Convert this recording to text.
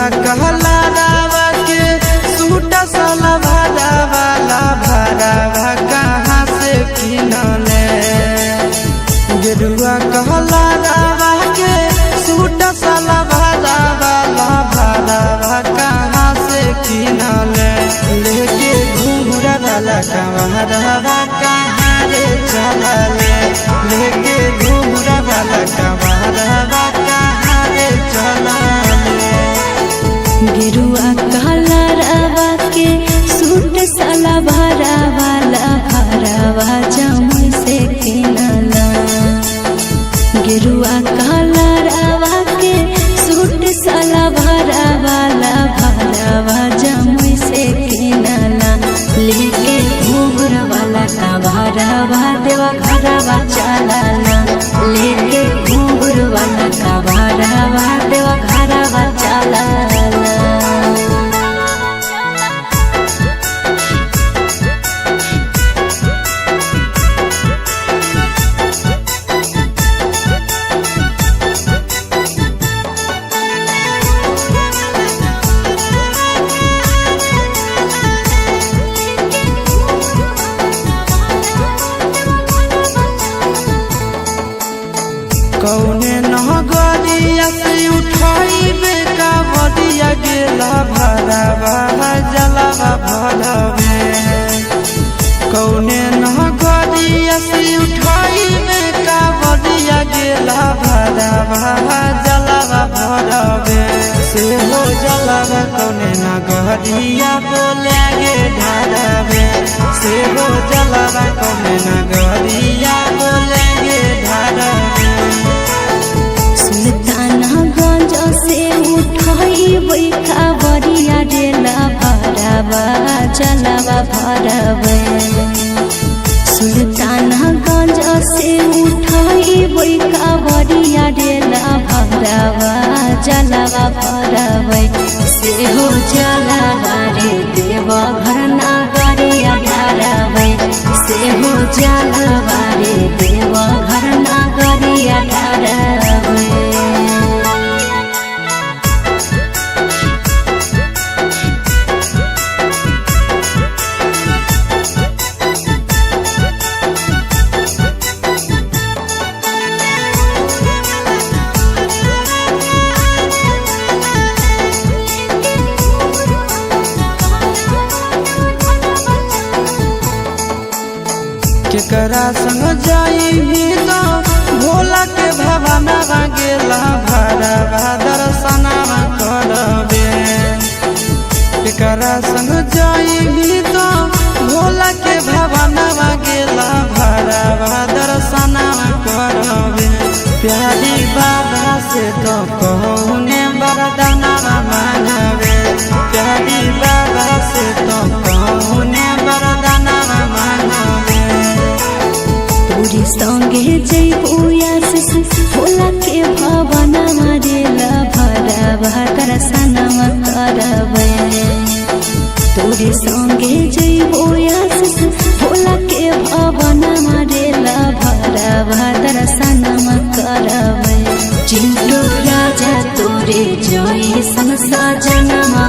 गेरुआ कहला रावा के सूट साला भाड़ा वाला भाड़ा कहाँ से किनले। गेरुआ कहला रावा के सूट साला भाड़ा वाला भाड़ा कहाँ से किनले। लेके घूंघरा वाला कवरवा कहाँ रे चलले। लेके घूंघरा वाला कवरवा कहाँ रे चलले। गेरुआ कहला रावा के सूट साला भाड़ा वाला भाड़ावा जमुई से किनला। गेरुआ कहला रावा के सूट साला भाड़ा वाला भाड़ावा जमुई से किनला। लेके घूंघरा वाला का भाड़ावा देवा घरवा चलला। लेके घूंघरा वाला का भाड़ावा देवा घरवा चलला। कौने नगरिया से उठाइबे कावड़िया गेला भरावा जलावा भरवे। कौने नगरिया से उठाइबे कावड़िया गेला भरावा जलावा भरवे। से हो जलावा कौने नगरिया बोले गे ढारवे। से हो जलावा कौने नगरिया बोले गे ढारवे। सुल्तानगंज से उठाइबै कावड़िया डेला भरावा जलावा भरवे। सुल्तानगंज से उठाइबै कावड़िया डेला भरावा जलावा भरवे। से हो जलावा रे देवा घर नगरिया ढारवे। से हो जलावा रे देवा घर नगरिया ढारवे। केकरा संग जाई तो भोला के भवनवा गेला भरावा दर्शनवा करबे। केकरा संग जाई तो भोला के भवनवा गेला भरावा दर्शनवा करबे। प्यारी बाबा से तो कौने वरदानवा मांगबे। प्यारी बाबा से तो कौने वरदानवा मांगबे। तोरी संगे जइबो आशीष भोला के भवनवा डेला भरावा दर्शनवा करबे। तोरी संगे जइबो आशीष भोला के भवनवा डेला भरावा दर्शनवा करबे। चिंटू राजा तोरे जय सन सजनवा